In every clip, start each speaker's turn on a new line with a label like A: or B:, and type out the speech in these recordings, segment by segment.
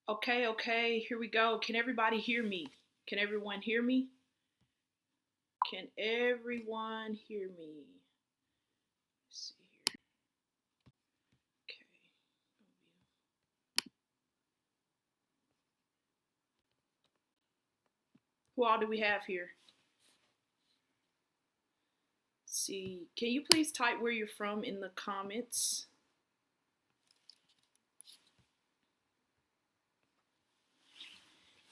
A: Okay, here we go. Can everybody hear me? Can everyone hear me? Can everyone hear me? Let's see here. Okay. Who all do we have here? Let's see. Can you please type where you're from in the comments?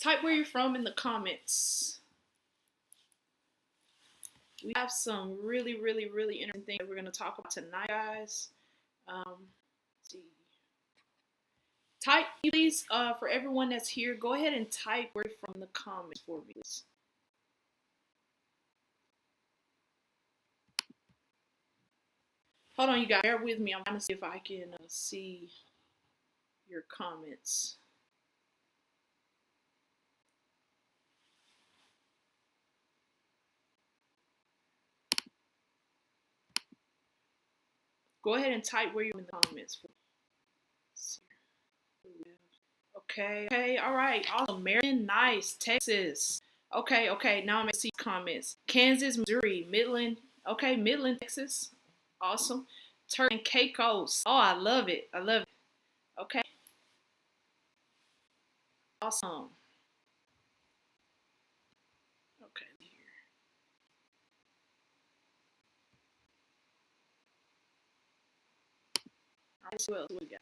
A: Type where you're from in the comments. We have some really interesting things that we're going to talk about tonight, guys. Let's see. Type, please, for everyone that's here, go ahead and type where you're from in the comments for me, please. Hold on, you guys. Bear with me. I'm trying to see if I can see your comments. Go ahead and type where you're in the comments. Okay, all right. Awesome. Maryland, nice. Texas. Okay. Now I'm going to see comments. Kansas, Missouri, Midland. Okay, Midland, Texas. Awesome. Turkey and Caicos. Oh, I love it. Okay. Awesome. Okay, here. All right, so what else we got?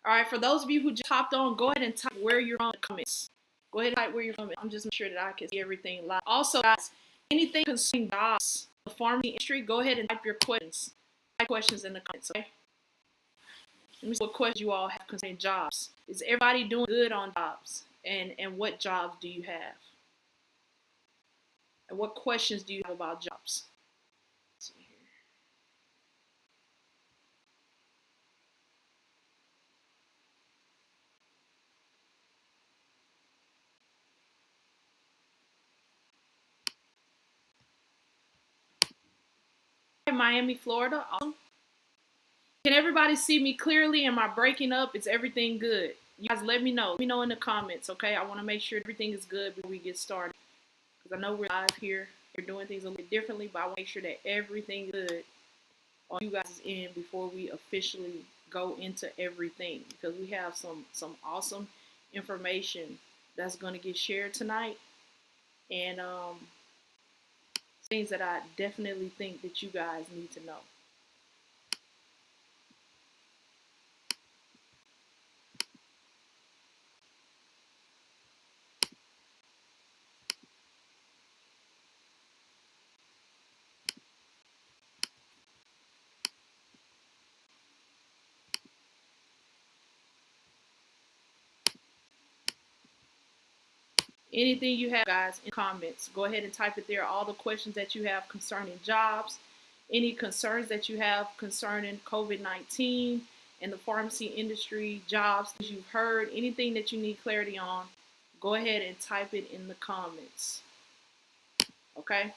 A: All right, for those of you who just hopped on, go ahead and type where you're from in the comments. Go ahead and type where you're from. I'm just making sure that I can see everything live. Also, guys, anything concerning jobs, the pharmacy industry, go ahead and type your questions. Type questions in the comments, okay? Let me see what questions you all have concerning jobs. Is everybody doing good on jobs? And what jobs do you have? And what questions do you have about jobs? Let's see here. Miami, Florida. Awesome. Can everybody see me clearly? Am I breaking up? Is everything good? You guys let me know. Let me know in the comments, okay? I want to make sure everything is good before we get started. Because I know we're live here. We're doing things a little bit differently, but I want to make sure that everything is good on you guys' end before we officially go into everything. Because we have some awesome information that's going to get shared tonight. And things that I definitely think that you guys need to know. Anything you have, guys, in comments, go ahead and type it there. All the questions that you have concerning jobs, any concerns that you have concerning COVID-19 and the pharmacy industry, jobs that you've heard, anything that you need clarity on, go ahead and type it in the comments. Okay?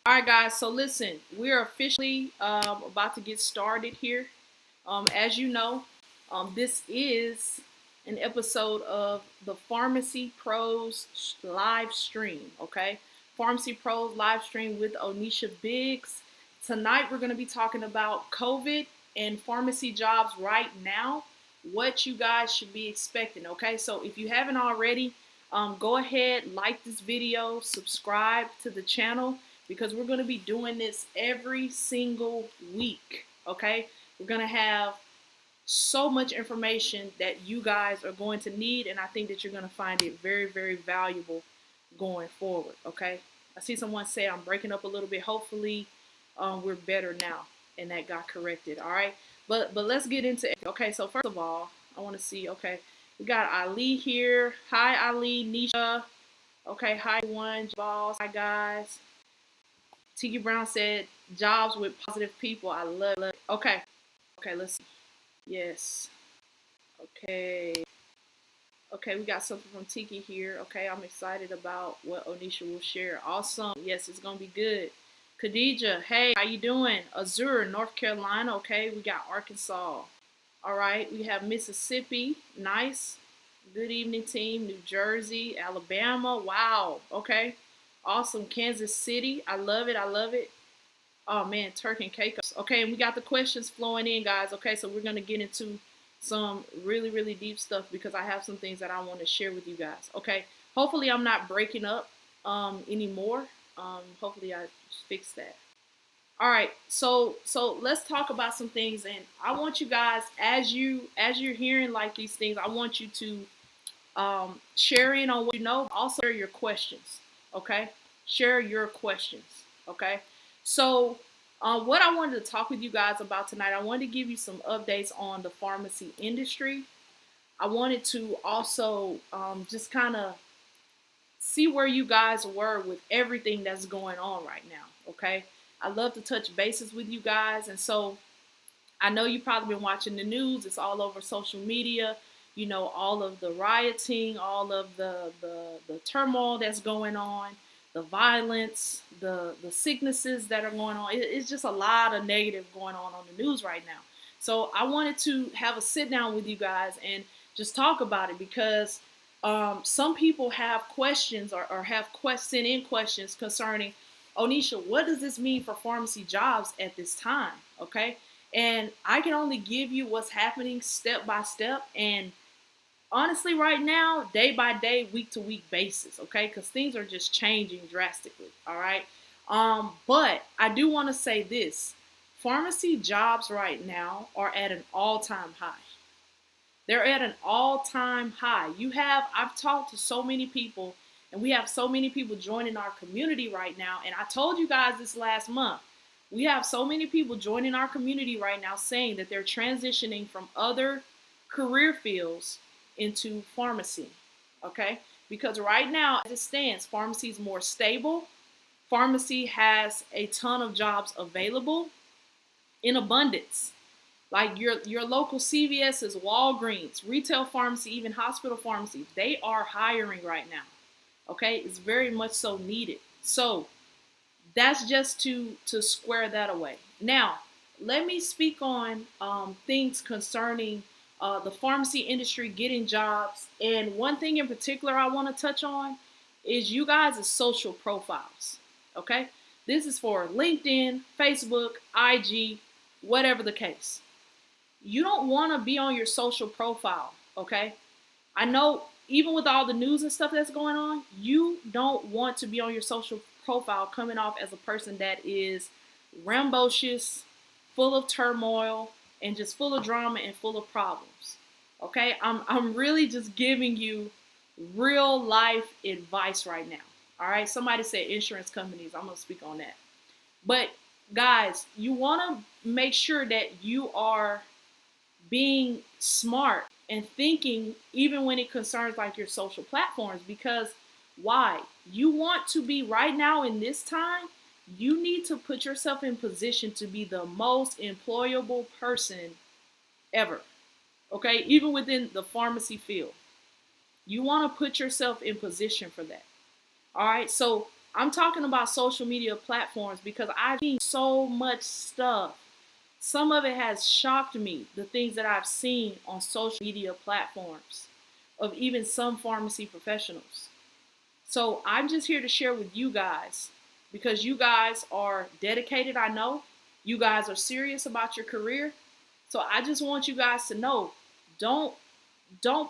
A: All right, guys. So listen, we're officially about to get started here. As you know, this is an episode of the Pharmacy Pros live stream. Okay, Pharmacy Pros live stream with Onisha Biggs. Tonight we're going to be talking about COVID and pharmacy jobs right now. What you guys should be expecting. Okay, so if you haven't already, go ahead, like this video, subscribe to the channel, because we're going to be doing this every single week, okay? We're going to have so much information that you guys are going to need, and I think that you're going to find it very valuable going forward, okay? I see someone say I'm breaking up a little bit. Hopefully, we're better now, and that got corrected, all right? But let's get into it. Okay, so first of all, I want to see, okay, we got Ali here. Hi, Ali, Nisha. Okay, hi, everyone. Balls. Hi, guys. Tiki Brown said, jobs with positive people. I love it. Okay, let's see. Yes. Okay. Okay, we got something from Tiki here. Okay, I'm excited about what Onisha will share. Awesome. Yes, it's gonna be good. Khadija, hey, how you doing? Azure, North Carolina. Okay, we got Arkansas. All right, we have Mississippi. Nice. Good evening, team. New Jersey, Alabama. Wow. Okay. Awesome. Kansas City. I love it. I love it. Oh man, turkey and cake. Okay, and we got the questions flowing in, guys. Okay, so we're gonna get into some really, really deep stuff because I have some things that I want to share with you guys. Okay, hopefully I'm not breaking up anymore. Hopefully I fixed that. All right, so let's talk about some things, and I want you guys, as you're hearing like these things, I want you to share in on what you know. Also, share your questions. Okay, share your questions. Okay, so what I wanted to talk with you guys about tonight, I wanted to give you some updates on the pharmacy industry. I wanted to also just kind of see where you guys were with everything that's going on right now. Okay, I love to touch bases with you guys, and so I know you've probably been watching the news. It's all over social media. You know, all of the rioting, all of the turmoil that's going on, the violence, the sicknesses that are going on. It's just a lot of negative going on the news right now. So I wanted to have a sit down with you guys and just talk about it because some people have questions or have sent in questions concerning, Onisha, what does this mean for pharmacy jobs at this time? Okay. And I can only give you what's happening step by step. And honestly, right now, day by day, week to week basis, okay? Because things are just changing drastically, all right? But I do want to say this. Pharmacy jobs right now are at an all-time high. They're at an all-time high. I've talked to so many people, and we have so many people joining our community right now. And I told you guys this last month. We have so many people joining our community right now saying that they're transitioning from other career fields into pharmacy. Okay? Because right now, as it stands, pharmacy is more stable. Pharmacy has a ton of jobs available in abundance. Like your local CVS's, Walgreens, retail pharmacy, even hospital pharmacy, they are hiring right now. Okay, it's very much so needed. So that's just to square that away. Now, let me speak on things concerning the pharmacy industry getting jobs. And one thing in particular I want to touch on is you guys' social profiles. Okay, this is for LinkedIn, Facebook, IG, whatever the case. You don't want to be on your social profile, okay? I know even with all the news and stuff that's going on, you don't want to be on your social profile coming off as a person that is rambunctious, full of turmoil, and just full of drama and full of problems. Okay? I'm really just giving you real life advice right now. All right? Somebody said insurance companies. I'm going to speak on that. But guys, you want to make sure that you are being smart and thinking even when it concerns like your social platforms, because why? You want to be right now in this time, you need to put yourself in position to be the most employable person ever. Okay, even within the pharmacy field, you want to put yourself in position for that. All right, so I'm talking about social media platforms because I've seen so much stuff. Some of it has shocked me, the things that I've seen on social media platforms of even some pharmacy professionals. So I'm just here to share with you guys because you guys are dedicated, I know. You guys are serious about your career. So I just want you guys to know, don't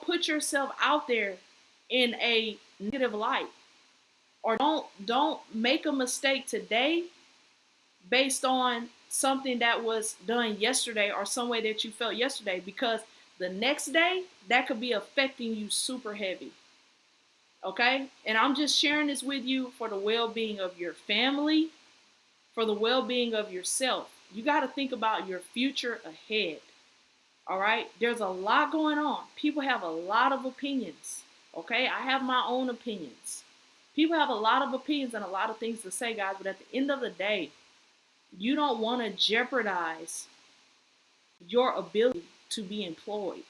A: put yourself out there in a negative light. Or don't make a mistake today based on something that was done yesterday or some way that you felt yesterday, because the next day that could be affecting you super heavy. Okay? And I'm just sharing this with you for the well-being of your family, for the well-being of yourself. You got to think about your future ahead. All right? There's a lot going on. People have a lot of opinions. Okay? I have my own opinions. People have a lot of opinions and a lot of things to say, guys, but at the end of the day, you don't want to jeopardize your ability to be employed.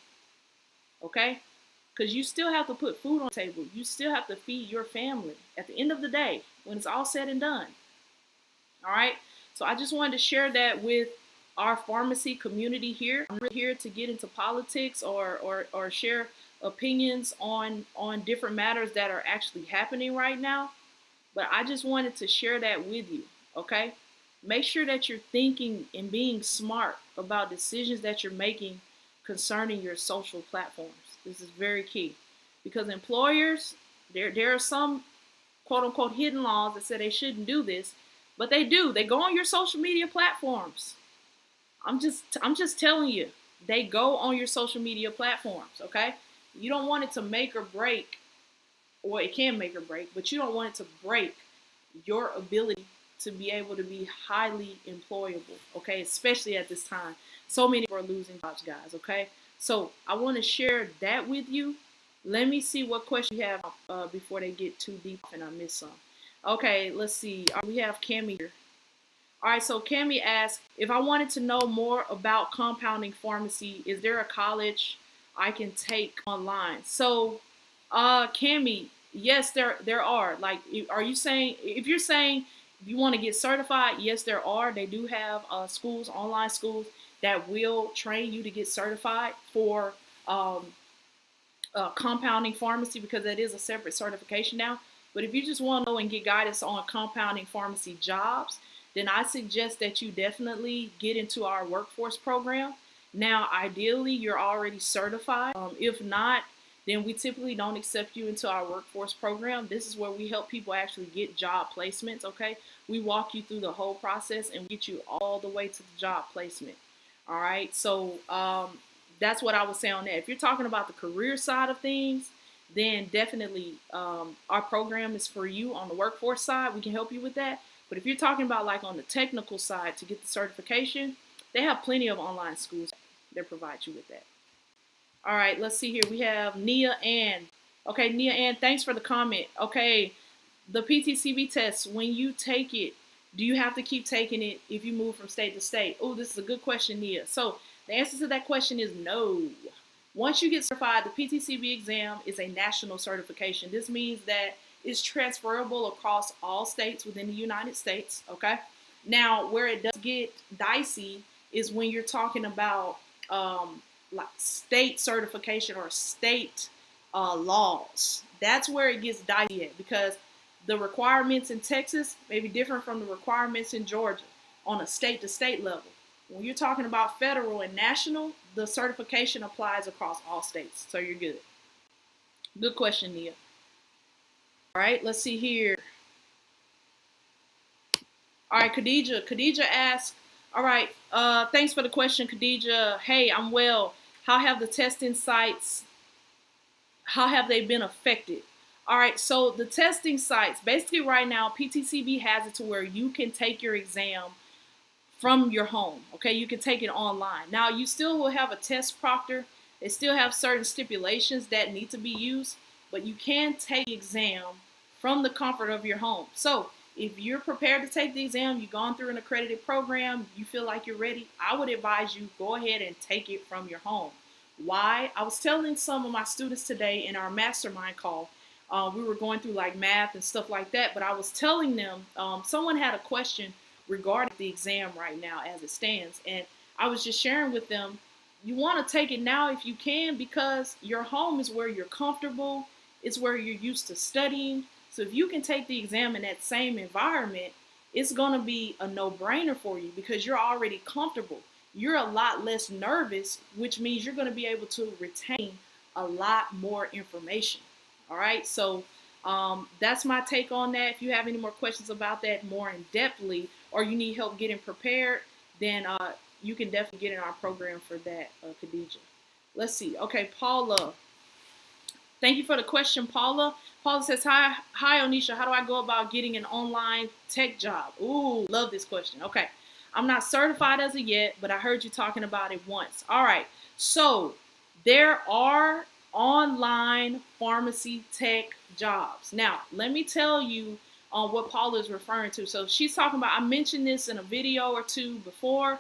A: Okay? because you still have to put food on the table. You still have to feed your family at the end of the day when it's all said and done. All right. So I just wanted to share that with our pharmacy community here. I'm not here to get into politics or share opinions on different matters that are actually happening right now. But I just wanted to share that with you. Okay. Make sure that you're thinking and being smart about decisions that you're making concerning your social platforms. This is very key because employers, there are some quote unquote hidden laws that say they shouldn't do this, but they do. They go on your social media platforms. I'm just telling you, they go on your social media platforms, okay? You don't want it to make or break, or it can make or break, but you don't want it to break your ability to be able to be highly employable, okay? Especially at this time. So many people are losing jobs, guys, okay? So I want to share that with you. Let me see what question you have before they get too deep and I miss some. Okay, let's see. We have Cami here. All right, so Cami asked, if I wanted to know more about compounding pharmacy, is there a college I can take online? So, Cami, yes, there are. Like, are you saying, if you're saying you want to get certified, yes, there are. They do have schools, online schools that will train you to get certified for compounding pharmacy, because that is a separate certification now. But if you just want to know and get guidance on compounding pharmacy jobs, then I suggest that you definitely get into our workforce program. Now, ideally, you're already certified. If not, then we typically don't accept you into our workforce program. This is where we help people actually get job placements, okay? We walk you through the whole process and get you all the way to the job placement, all right? So that's what I would say on that. If you're talking about the career side of things, then definitely our program is for you on the workforce side. We can help you with that. But if you're talking about like on the technical side to get the certification, they have plenty of online schools that provide you with that. All right, let's see here. We have Nia Ann. Okay, Nia Ann, thanks for the comment. Okay, the PTCB test, when you take it, do you have to keep taking it if you move from state to state? Oh, this is a good question, Nia. So the answer to that question is no. Once you get certified, the PTCB exam is a national certification. This means that it's transferable across all states within the United States, okay? Now, where it does get dicey is when you're talking about like state certification or state laws. That's where it gets dicey at, because the requirements in Texas may be different from the requirements in Georgia on a state to state level. When you're talking about federal and national, the certification applies across all states. So you're good. Good question, Nia. All right, let's see here. All right, Khadija. Khadija asked, all right, thanks for the question, Khadija. Hey, I'm well. How have the testing sites, how have they been affected? All right, so the testing sites, basically right now, PTCB has it to where you can take your exam from your home, okay? You can take it online. Now, you still will have a test proctor. They still have certain stipulations that need to be used, but you can take the exam from the comfort of your home. So if you're prepared to take the exam, you've gone through an accredited program, you feel like you're ready, I would advise you go ahead and take it from your home. Why? I was telling some of my students today in our mastermind call, we were going through like math and stuff like that, but I was telling them, someone had a question regarding the exam right now as it stands, and I was just sharing with them, you want to take it now if you can, because your home is where you're comfortable, it's where you're used to studying. So if you can take the exam in that same environment, it's going to be a no-brainer for you because you're already comfortable. You're a lot less nervous, which means you're going to be able to retain a lot more information. All right, so that's my take on that. If you have any more questions about that more in depthly, or you need help getting prepared, then you can definitely get in our program for that, Khadija. Let's see. Okay, Paula. Thank you for the question, Paula. Paula says, hi, Onisha. How do I go about getting an online tech job? Ooh, love this question. Okay. I'm not certified as of yet, but I heard you talking about it once. All right. So there are online pharmacy tech jobs. Now, let me tell you what Paula is referring to. So she's talking about, I mentioned this in a video or two before,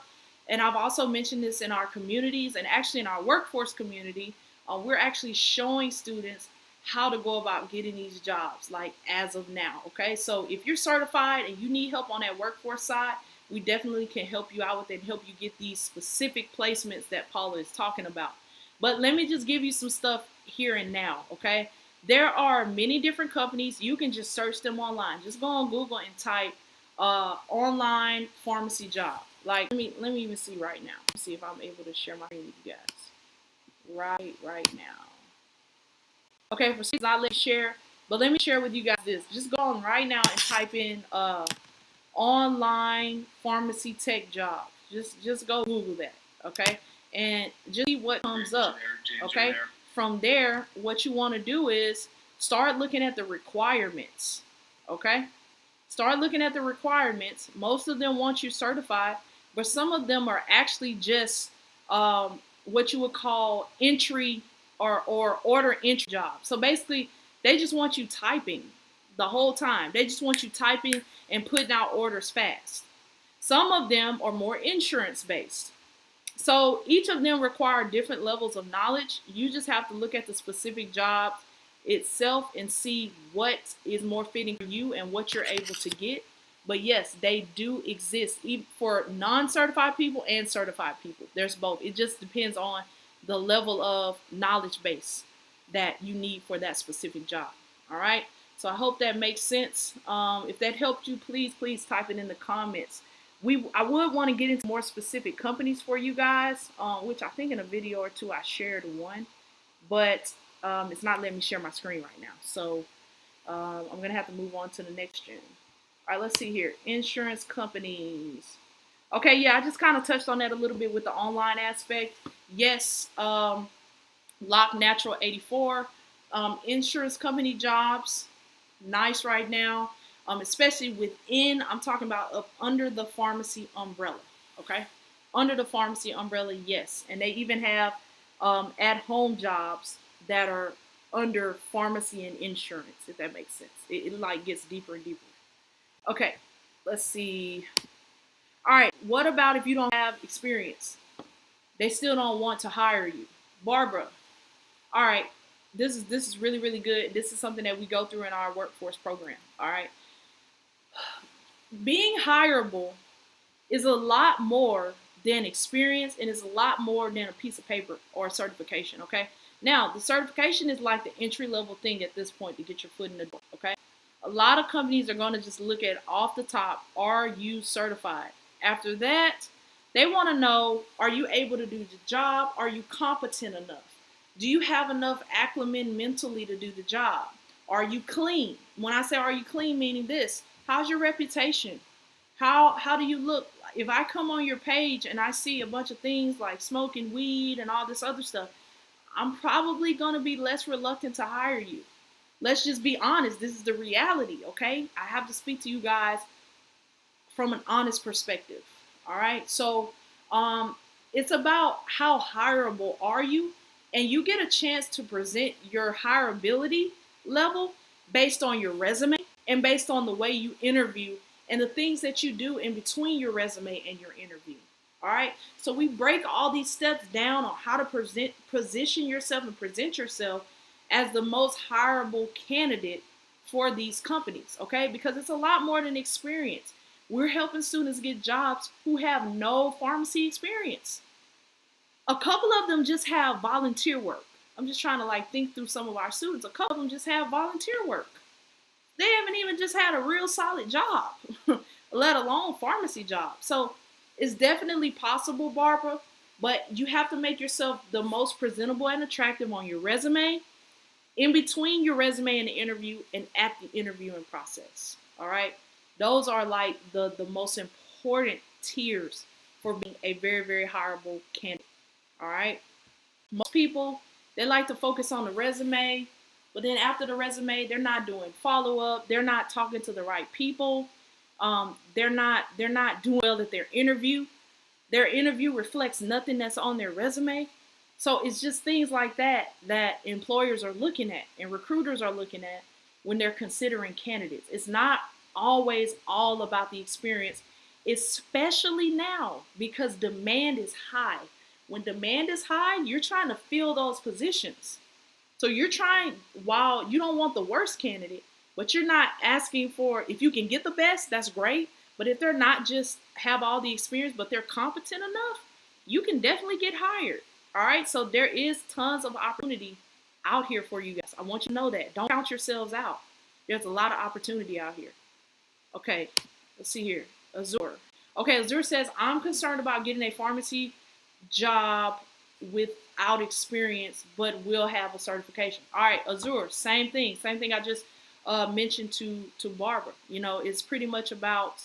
A: and I've also mentioned this in our communities and actually in our workforce community, we're actually showing students how to go about getting these jobs, like as of now. Okay, so if you're certified and you need help on that workforce side, we definitely can help you out with it and help you get these specific placements that Paula is talking about. But let me just give you some stuff here and now. Okay, there are many different companies. You can just search them online. Just go on Google and type online pharmacy job. Like, let me even see right now. See if I'm able to share my screen with you guys right now. Okay, for some reason I let you share, but let me share with you guys this. Just go on right now and type in online pharmacy tech job. Just go Google that, okay? And just see what comes up, okay? From there, what you want to do is start looking at the requirements, okay? Start looking at the requirements. Most of them want you certified, but some of them are actually just what you would call entry or order entry jobs. So basically, they just want you typing the whole time. They just want you typing and putting out orders fast. Some of them are more insurance based. So each of them require different levels of knowledge. You just have to look at the specific job itself and see what is more fitting for you and what you're able to get. But yes, they do exist for non-certified people and certified people. There's both. It just depends on the level of knowledge base that you need for that specific job. All right. So I hope that makes sense. If that helped you, please type it in the comments. I would want to get into more specific companies for you guys, which I think in a video or two I shared one, but it's not letting me share my screen right now. So I'm going to have to move on to the next gen. All right, let's see here. Insurance companies. Okay, yeah, I just kind of touched on that a little bit with the online aspect. Yes, Lock Natural 84. Insurance company jobs, nice right now. Especially within, I'm talking about up under the pharmacy umbrella, okay? Under the pharmacy umbrella, yes. And they even have at-home jobs that are under pharmacy and insurance, if that makes sense. It like gets deeper and deeper. Okay, let's see. All right, what about if you don't have experience? They still don't want to hire you. Barbara, all right, this is really, really good. This is something that we go through in our workforce program, all right? Being hireable is a lot more than experience, and it's a lot more than a piece of paper or a certification, okay? Now, the certification is like the entry-level thing at this point to get your foot in the door, okay? A lot of companies are going to just look at off the top, are you certified? After that, they want to know, are you able to do the job? Are you competent enough? Do you have enough acumen mentally to do the job? Are you clean? When I say are you clean, meaning this, how's your reputation? How do you look? If I come on your page and I see a bunch of things like smoking weed and all this other stuff, I'm probably going to be less reluctant to hire you. Let's just be honest. This is the reality, okay? I have to speak to you guys from an honest perspective, all right? So it's about how hireable are you, and you get a chance to present your hireability level based on your resume and based on the way you interview and the things that you do in between your resume and your interview. All right. So we break all these steps down on how to position yourself and present yourself as the most hireable candidate for these companies. Okay. Because it's a lot more than experience. We're helping students get jobs who have no pharmacy experience. A couple of them just have volunteer work. I'm just trying to like think through some of our students. A couple of them just have volunteer work. They haven't even just had a real solid job, let alone pharmacy job. So it's definitely possible, Barbara, but you have to make yourself the most presentable and attractive on your resume, in between your resume and the interview, and at the interviewing process. All right. Those are like the most important tiers for being a very, very hireable candidate. All right. Most people, they like to focus on the resume, but then after the resume, they're not doing follow-up. They're not talking to the right people. They're not doing well at their interview. Their interview reflects nothing that's on their resume. So it's just things like that that employers are looking at and recruiters are looking at when they're considering candidates. It's not always all about the experience, especially now because demand is high. When demand is high, you're trying to fill those positions. So you're trying, while you don't want the worst candidate, but you're not asking for, if you can get the best, that's great. But if they're not just have all the experience, but they're competent enough, you can definitely get hired. All right. So there is tons of opportunity out here for you guys. I want you to know that. Don't count yourselves out. There's a lot of opportunity out here. Okay. Let's see here. Azure. Okay. Azure says, I'm concerned about getting a pharmacy job without experience, but will have a certification. All right, Azure, same thing I just mentioned to Barbara. You know, it's pretty much about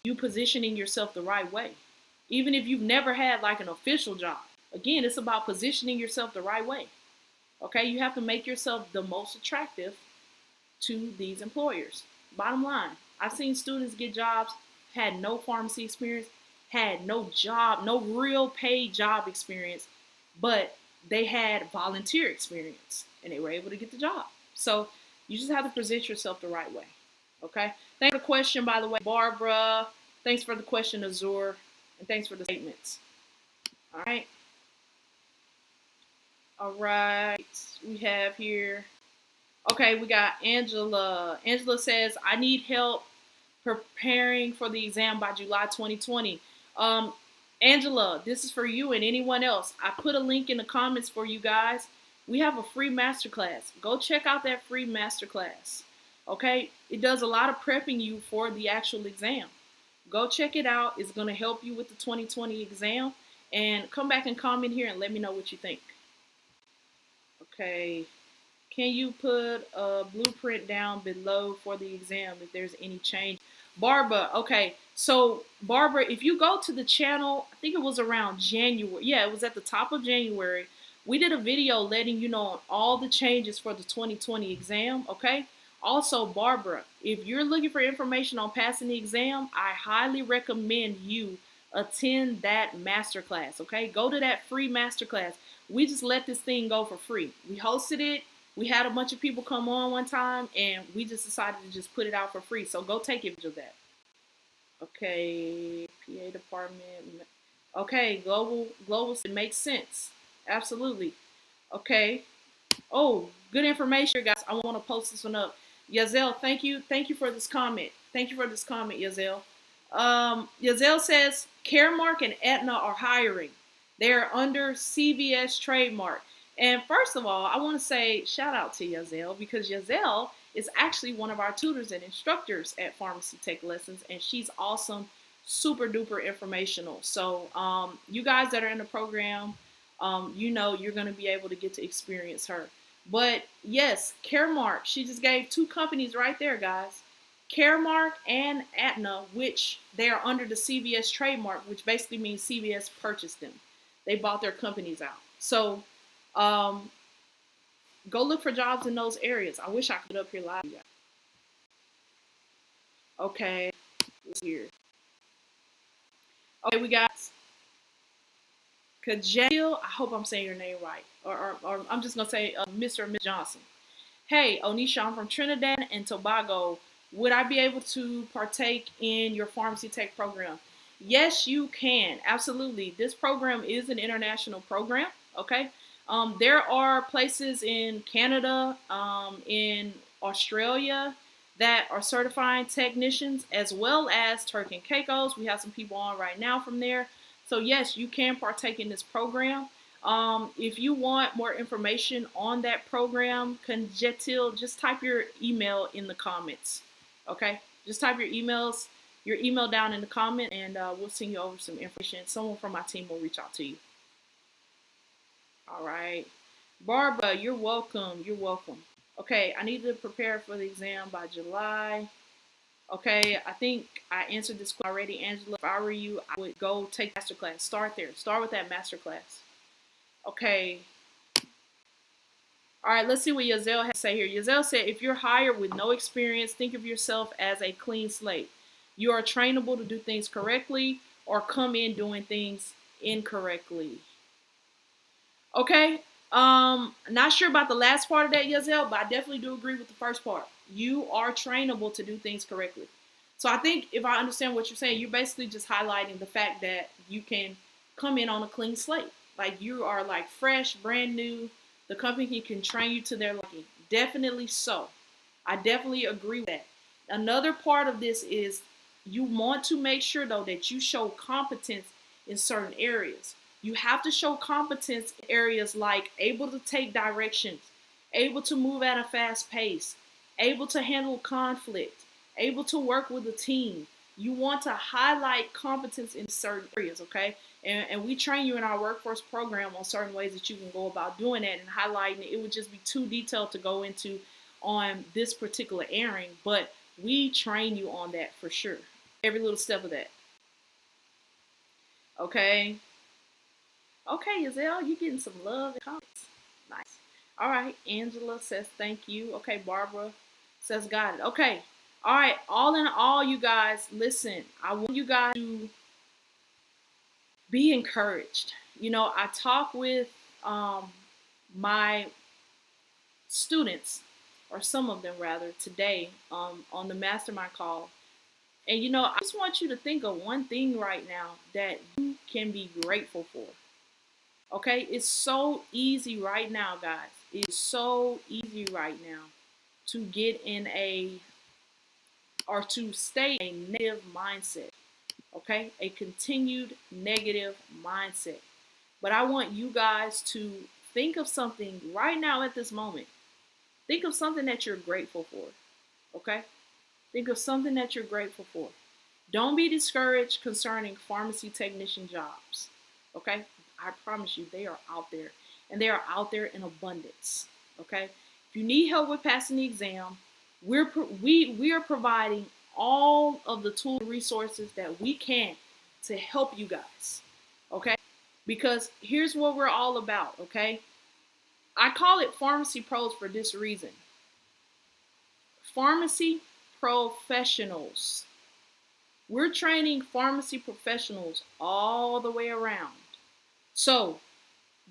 A: you positioning yourself the right way. Even if you've never had like an official job, again, it's about positioning yourself the right way. Okay, you have to make yourself the most attractive to these employers. Bottom line, I've seen students get jobs, had no pharmacy experience, had no job, no real paid job experience, but they had volunteer experience and they were able to get the job. So you just have to present yourself the right way. Okay. Thanks for the question, by the way, Barbara. Thanks for the question, Azure. And thanks for the statements. All right. All right. We have here. Okay, we got Angela. Angela says, I need help preparing for the exam by July 2020. Angela, this is for you and anyone else. I put a link in the comments for you guys. We have a free masterclass. Go check out that free masterclass. Okay, it does a lot of prepping you for the actual exam. Go check it out. It's going to help you with the 2020 exam. And come back and comment here and let me know what you think. Okay. Can you put a blueprint down below for the exam if there's any change? Barbara, okay. So, Barbara, if you go to the channel, I think it was around January. Yeah, it was at the top of January. We did a video letting you know on all the changes for the 2020 exam, okay? Also, Barbara, if you're looking for information on passing the exam, I highly recommend you attend that masterclass, okay? Go to that free masterclass. We just let this thing go for free. We hosted it. We had a bunch of people come on one time, and we just decided to just put it out for free. So go take advantage of that. Okay, PA department. Okay, global, it makes sense. Absolutely. Okay. Oh, good information, guys. I want to post this one up. Yazel, thank you. Thank you for this comment. Thank you for this comment, Yazel. Yazel says, Caremark and Aetna are hiring. They're under CVS trademark. And first of all, I want to say shout out to Yazel, because Yazel is actually one of our tutors and instructors at Pharmacy Tech Lessons, and she's awesome, super duper informational. So you guys that are in the program, you know you're going to be able to get to experience her. But yes, Caremark, she just gave two companies right there, guys. Caremark and Aetna, which they are under the CVS trademark, which basically means CVS purchased them. They bought their companies out. So go look for jobs in those areas. I wish I could up here live. Okay, let's hear. Okay, we got Kajil. I hope I'm saying your name right. Or I'm just going to say Mr. and Ms. Johnson. Hey, Onisha, I'm from Trinidad and Tobago. Would I be able to partake in your pharmacy tech program? Yes, you can. Absolutely. This program is an international program. Okay. There are places in Canada, in Australia that are certifying technicians, as well as Turk and Caicos. We have some people on right now from there. So yes, you can partake in this program. If you want more information on that program, Conjetil, just type your email in the comments. Okay, just type your email down in the comment, and we'll send you over some information. Someone from my team will reach out to you. All right, Barbara, you're welcome. You're welcome. Okay, I need to prepare for the exam by July. Okay, I think I answered this question already, Angela. If I were you, I would go take masterclass. Start there. Start with that masterclass. Okay. All right, let's see what Yazel has to say here. Yazel said, if you're hired with no experience, think of yourself as a clean slate. You are trainable to do things correctly or come in doing things incorrectly. Okay, not sure about the last part of that, Yazel, but I definitely do agree with the first part. You are trainable to do things correctly. So I think if I understand what you're saying, you're basically just highlighting the fact that you can come in on a clean slate. like you are like fresh, brand new. The company can train you to their liking. Definitely so. I definitely agree with that. Another part of this is you want to make sure though that you show competence in certain areas. You have to show competence in areas like able to take directions, able to move at a fast pace, able to handle conflict, able to work with a team. You want to highlight competence in certain areas, okay? And we train you in our workforce program on certain ways that you can go about doing that and highlighting it. It would just be too detailed to go into on this particular airing, but we train you on that for sure. Every little step of that. Okay. Okay, Yazelle, you getting some love and comments. Nice. All right. Angela says thank you. Okay, Barbara says got it. Okay. All right. All in all, you guys, listen. I want you guys to be encouraged. You know, I talk with my students, or some of them rather, today on the mastermind call. And you know, I just want you to think of one thing right now that you can be grateful for. Okay? It's so easy right now, guys. It's so easy right now to get in or to stay in a negative mindset. Okay? A continued negative mindset. But I want you guys to think of something right now at this moment. Think of something that you're grateful for. Okay? Think of something that you're grateful for. Don't be discouraged concerning pharmacy technician jobs. Okay? I promise you, they are out there. And they are out there in abundance. Okay? If you need help with passing the exam, we are providing all of the tools and resources that we can to help you guys. Okay? Because here's what we're all about. Okay? I call it Pharmacy Pros for this reason. Pharmacy professionals. We're training pharmacy professionals all the way around. So,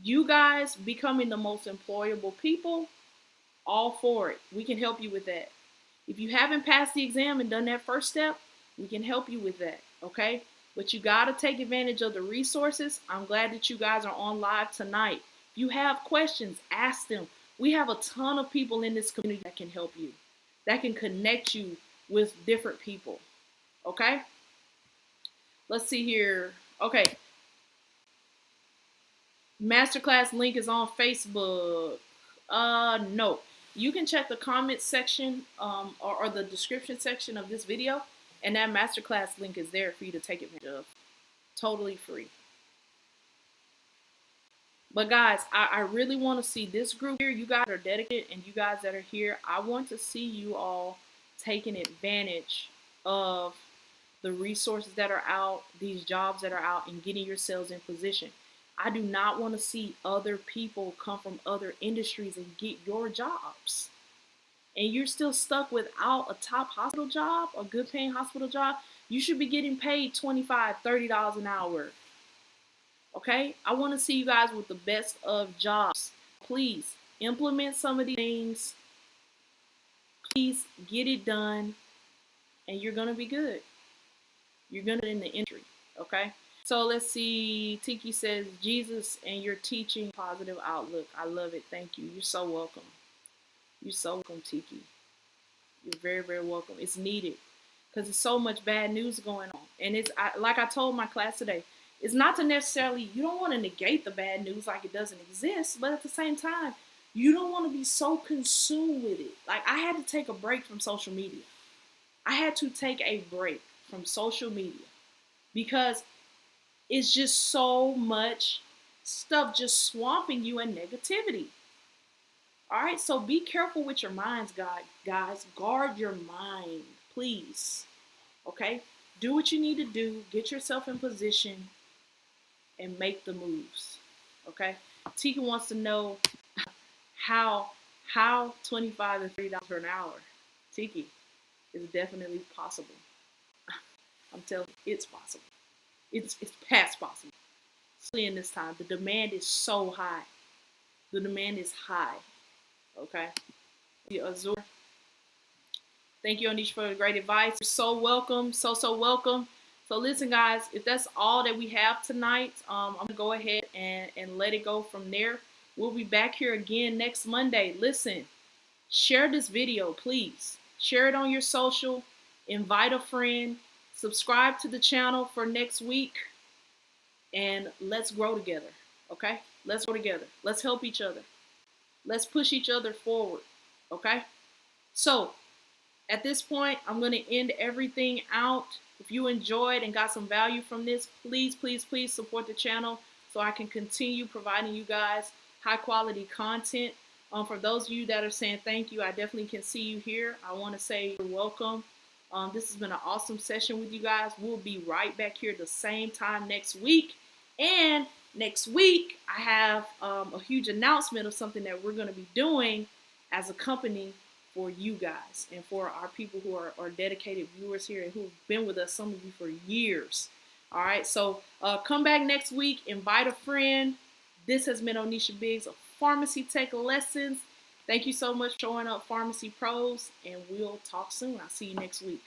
A: you guys becoming the most employable people, all for it. We can help you with that. If you haven't passed the exam and done that first step, we can help you with that, okay? But you got to take advantage of the resources. I'm glad that you guys are on live tonight. If you have questions, ask them. We have a ton of people in this community that can help you, that can connect you with different people, okay? Let's see here. Okay. Masterclass link is on Facebook. No. You can check the comment section or the description section of this video, and that masterclass link is there for you to take advantage of. Totally free. But guys, I really want to see this group here. You guys are dedicated, and you guys that are here, I want to see you all taking advantage of the resources that are out, these jobs that are out, and getting yourselves in position. I do not want to see other people come from other industries and get your jobs. And you're still stuck without a top hospital job, a good paying hospital job. You should be getting paid $25, $30 an hour. Okay? I want to see you guys with the best of jobs. Please implement some of these things. Please get it done. And you're going to be good. You're going to be in the industry. Okay? So let's see. Tiki says, Jesus and your teaching, positive outlook. I love it. Thank you. You're so welcome. You're so welcome, Tiki. You're very, very welcome. It's needed because there's so much bad news going on. And it's like I told my class today, it's not to necessarily, you don't want to negate the bad news like it doesn't exist, but at the same time, you don't want to be so consumed with it. Like I had to take a break from social media. I had to take a break from social media because it's just so much stuff just swamping you in negativity. All right, so be careful with your minds, guys. Guard your mind, please. Okay? Do what you need to do. Get yourself in position and make the moves. Okay? Tika wants to know how $25 and $30 per hour. Tiki, is definitely possible. I'm telling you, it's possible. It's past possible. Especially in this time. The demand is so high. The demand is high. Okay. Azure. Thank you, Anish, for the great advice. You're so welcome. So welcome. So listen, guys, if that's all that we have tonight, I'm going to go ahead and let it go from there. We'll be back here again next Monday. Listen, share this video, please. Share it on your social. Invite a friend. Subscribe to the channel for next week. And let's grow together, okay? Let's grow together. Let's help each other. Let's push each other forward, okay? So, at this point, I'm going to end everything out. If you enjoyed and got some value from this, please, please, please support the channel so I can continue providing you guys high quality content. For those of you that are saying thank you, I definitely can see you here. I want to say you're welcome. This has been an awesome session with you guys. We'll be right back here at the same time next week. And next week, I have a huge announcement of something that we're going to be doing as a company for you guys and for our people who are dedicated viewers here and who've been with us, some of you, for years. All right, so come back next week, invite a friend. This has been Onisha Biggs of Pharmacy Tech Lessons. Thank you so much for showing up, Pharmacy Pros, and we'll talk soon. I'll see you next week.